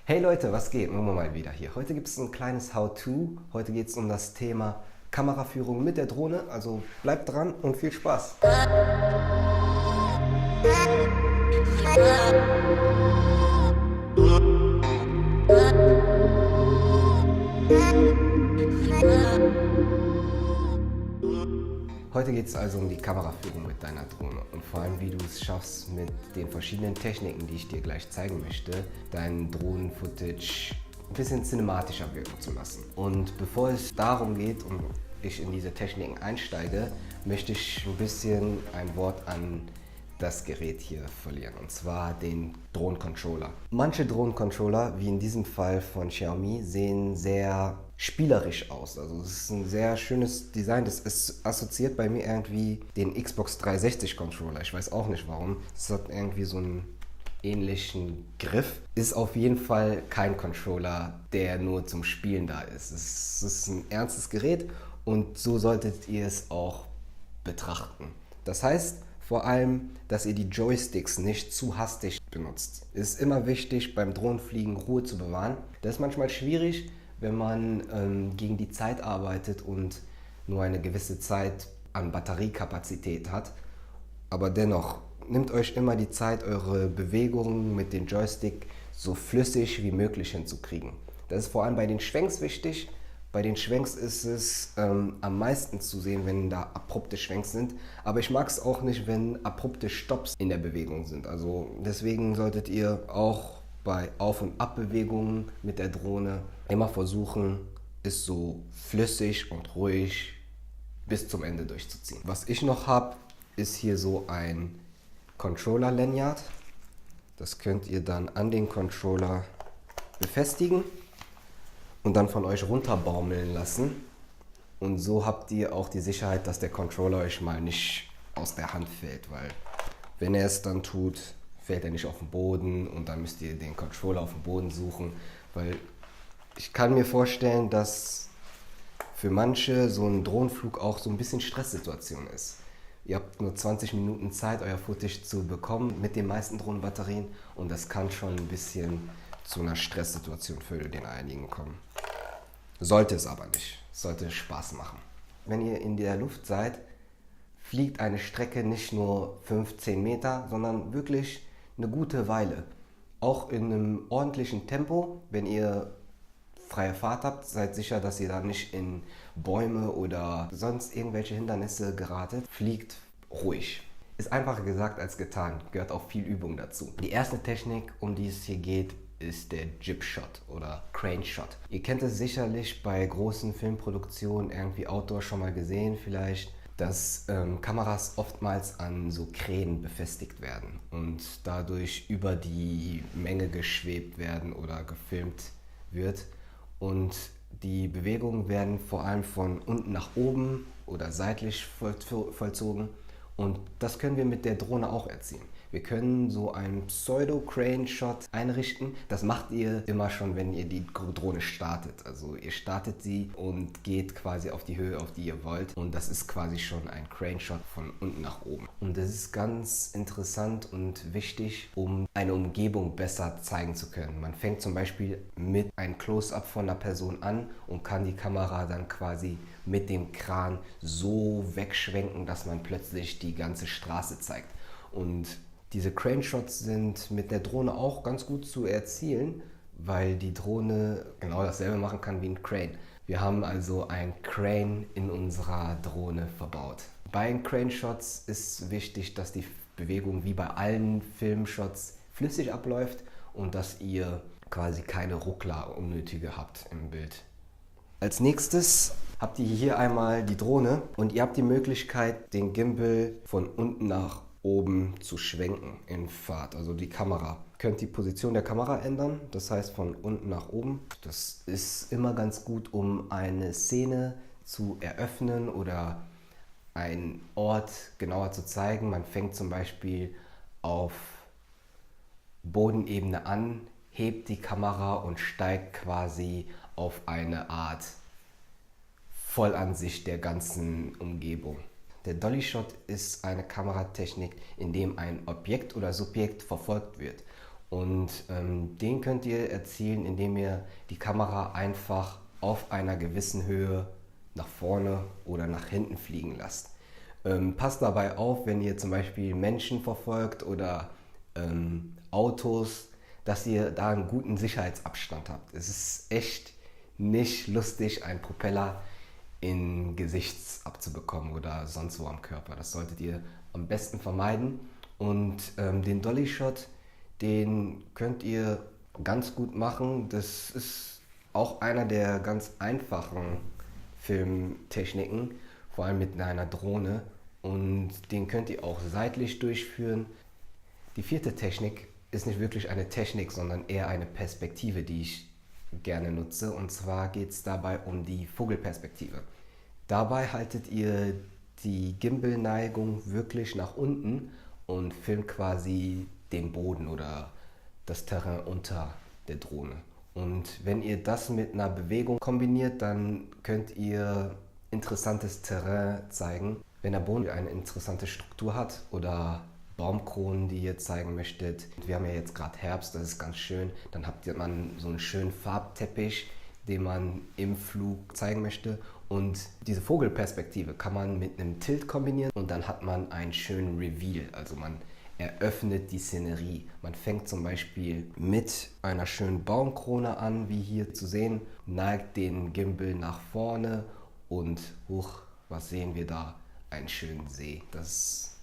Hey Leute, was geht? Machen wir mal wieder hier. Heute gibt es ein kleines How-To. Heute geht es um das Thema Kameraführung mit der Drohne. Also bleibt dran und viel Spaß. Heute geht es also um die Kameraführung mit deiner Drohne und vor allem, wie du es schaffst, mit den verschiedenen Techniken, die ich dir gleich zeigen möchte, deinen Drohnen-Footage ein bisschen cinematischer wirken zu lassen. Und bevor es darum geht und ich in diese Techniken einsteige, möchte ich ein bisschen ein Wort an das Gerät hier verlieren, und zwar den Drohnencontroller. Manche Drohnencontroller, wie in diesem Fall von Xiaomi, sehen sehr spielerisch aus. Also es ist ein sehr schönes Design. Das ist assoziiert bei mir irgendwie den Xbox 360 Controller. Ich weiß auch nicht warum. Es hat irgendwie so einen ähnlichen Griff. Ist auf jeden Fall kein Controller, der nur zum Spielen da ist. Es ist ein ernstes Gerät und so solltet ihr es auch betrachten. Das heißt, vor allem, dass ihr die Joysticks nicht zu hastig benutzt. Es ist immer wichtig, beim Drohnenfliegen Ruhe zu bewahren. Das ist manchmal schwierig, wenn man gegen die Zeit arbeitet und nur eine gewisse Zeit an Batteriekapazität hat. Aber dennoch, nehmt euch immer die Zeit, eure Bewegungen mit dem Joystick so flüssig wie möglich hinzukriegen. Das ist vor allem bei den Schwenks wichtig. Bei den Schwenks ist es am meisten zu sehen, wenn da abrupte Schwenks sind. Aber ich mag es auch nicht, wenn abrupte Stopps in der Bewegung sind. Also deswegen solltet ihr auch bei Auf- und Abbewegungen mit der Drohne immer versuchen, es so flüssig und ruhig bis zum Ende durchzuziehen. Was ich noch habe, ist hier so ein Controller-Lanyard. Das könnt ihr dann an den Controller befestigen und dann von euch runterbaumeln lassen. Und so habt ihr auch die Sicherheit, dass der Controller euch mal nicht aus der Hand fällt, weil wenn er es dann tut, fällt er nicht auf den Boden und dann müsst ihr den Controller auf dem Boden suchen, weil ich kann mir vorstellen, dass für manche so ein Drohnenflug auch so ein bisschen Stresssituation ist. Ihr habt nur 20 Minuten Zeit, euer Footage zu bekommen mit den meisten Drohnenbatterien und das kann schon ein bisschen zu einer Stresssituation für den einigen kommen. Sollte es aber nicht. Es sollte Spaß machen. Wenn ihr in der Luft seid, fliegt eine Strecke nicht nur 15 Meter, sondern wirklich eine gute Weile. Auch in einem ordentlichen Tempo. Wenn ihr freie Fahrt habt, seid sicher, dass ihr da nicht in Bäume oder sonst irgendwelche Hindernisse geratet. Fliegt ruhig. Ist einfacher gesagt als getan, gehört auch viel Übung dazu. Die erste Technik, um die es hier geht, ist der Jib Shot oder Crane Shot. Ihr kennt es sicherlich bei großen Filmproduktionen, irgendwie Outdoor schon mal gesehen vielleicht, dass Kameras oftmals an so Kränen befestigt werden und dadurch über die Menge geschwebt werden oder gefilmt wird. Und die Bewegungen werden vor allem von unten nach oben oder seitlich vollzogen. Und das können wir mit der Drohne auch erzielen. Wir können so einen Pseudo-Crane-Shot einrichten. Das macht ihr immer schon, wenn ihr die Drohne startet. Also ihr startet sie und geht quasi auf die Höhe, auf die ihr wollt. Und das ist quasi schon ein Crane-Shot von unten nach oben. Und das ist ganz interessant und wichtig, um eine Umgebung besser zeigen zu können. Man fängt zum Beispiel mit einem Close-Up von einer Person an und kann die Kamera dann quasi mit dem Kran so wegschwenken, dass man plötzlich die ganze Straße zeigt. Und diese Crane-Shots sind mit der Drohne auch ganz gut zu erzielen, weil die Drohne genau dasselbe machen kann wie ein Crane. Wir haben also ein Crane in unserer Drohne verbaut. Bei den Crane-Shots ist wichtig, dass die Bewegung wie bei allen Filmshots flüssig abläuft und dass ihr quasi keine Ruckler unnötige habt im Bild. Als nächstes habt ihr hier einmal die Drohne und ihr habt die Möglichkeit, den Gimbal von unten nach oben zu schwenken in Fahrt, also die Kamera. Ihr könnt die Position der Kamera ändern, das heißt von unten nach oben. Das ist immer ganz gut, um eine Szene zu eröffnen oder einen Ort genauer zu zeigen. Man fängt zum Beispiel auf Bodenebene an, hebt die Kamera und steigt quasi auf eine Art Vollansicht der ganzen Umgebung. Der Dolly Shot ist eine Kameratechnik, in dem ein Objekt oder Subjekt verfolgt wird. Und den könnt ihr erzielen, indem ihr die Kamera einfach auf einer gewissen Höhe nach vorne oder nach hinten fliegen lasst. Passt dabei auf, wenn ihr zum Beispiel Menschen verfolgt oder Autos, dass ihr da einen guten Sicherheitsabstand habt. Es ist echt nicht lustig, einen Propeller in Gesicht abzubekommen oder sonst wo am Körper. Das solltet ihr am besten vermeiden. Und den Dolly Shot, den könnt ihr ganz gut machen. Das ist auch einer der ganz einfachen Filmtechniken, vor allem mit einer Drohne. Und den könnt ihr auch seitlich durchführen. Die vierte Technik ist nicht wirklich eine Technik, sondern eher eine Perspektive, die ich gerne nutze. Und zwar geht es dabei um die Vogelperspektive. Dabei haltet ihr die Gimbal-Neigung wirklich nach unten und filmt quasi den Boden oder das Terrain unter der Drohne. Und wenn ihr das mit einer Bewegung kombiniert, dann könnt ihr interessantes Terrain zeigen. Wenn der Boden eine interessante Struktur hat oder Baumkronen, die ihr zeigen möchtet. Wir haben ja jetzt gerade Herbst, das ist ganz schön. Dann habt man so einen schönen Farbteppich, den man im Flug zeigen möchte. Und diese Vogelperspektive kann man mit einem Tilt kombinieren und dann hat man einen schönen Reveal. Also man eröffnet die Szenerie. Man fängt zum Beispiel mit einer schönen Baumkrone an, wie hier zu sehen, neigt den Gimbal nach vorne und huch, was sehen wir da? Einen schönen See. Das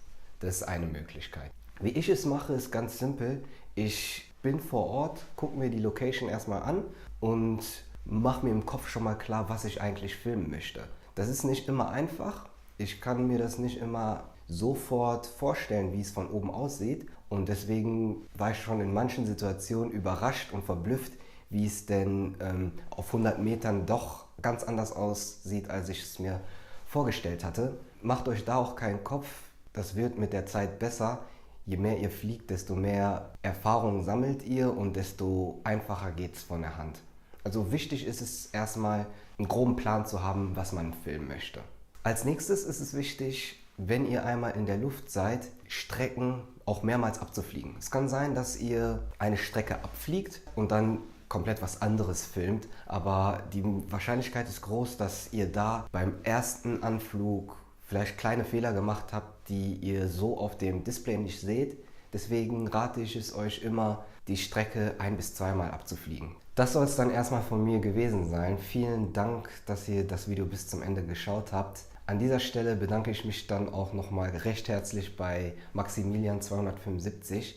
ist eine Möglichkeit. Wie ich es mache, ist ganz simpel. Ich bin vor Ort, gucke mir die Location erstmal an und mache mir im Kopf schon mal klar, was ich eigentlich filmen möchte. Das ist nicht immer einfach. Ich kann mir das nicht immer sofort vorstellen, wie es von oben aussieht. Und deswegen war ich schon in manchen Situationen überrascht und verblüfft, wie es denn auf 100 Metern doch ganz anders aussieht, als ich es mir vorgestellt hatte. Macht euch da auch keinen Kopf. Das wird mit der Zeit besser. Je mehr ihr fliegt, desto mehr Erfahrung sammelt ihr und desto einfacher geht es von der Hand. Also wichtig ist es erstmal, einen groben Plan zu haben, was man filmen möchte. Als nächstes ist es wichtig, wenn ihr einmal in der Luft seid, Strecken auch mehrmals abzufliegen. Es kann sein, dass ihr eine Strecke abfliegt und dann komplett was anderes filmt, aber die Wahrscheinlichkeit ist groß, dass ihr da beim ersten Anflug vielleicht kleine Fehler gemacht habt, die ihr so auf dem Display nicht seht. Deswegen rate ich es euch immer, die Strecke 1- bis 2-mal abzufliegen. Das soll es dann erstmal von mir gewesen sein. Vielen Dank, dass ihr das Video bis zum Ende geschaut habt. An dieser Stelle bedanke ich mich dann auch nochmal recht herzlich bei Maximilian275.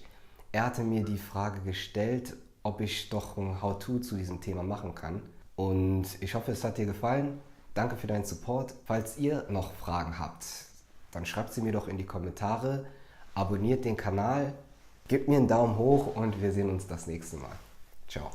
Er hatte mir die Frage gestellt, ob ich doch ein How-To zu diesem Thema machen kann. Und ich hoffe, es hat dir gefallen. Danke für deinen Support. Falls ihr noch Fragen habt, dann schreibt sie mir doch in die Kommentare. Abonniert den Kanal, gebt mir einen Daumen hoch und wir sehen uns das nächste Mal. Ciao.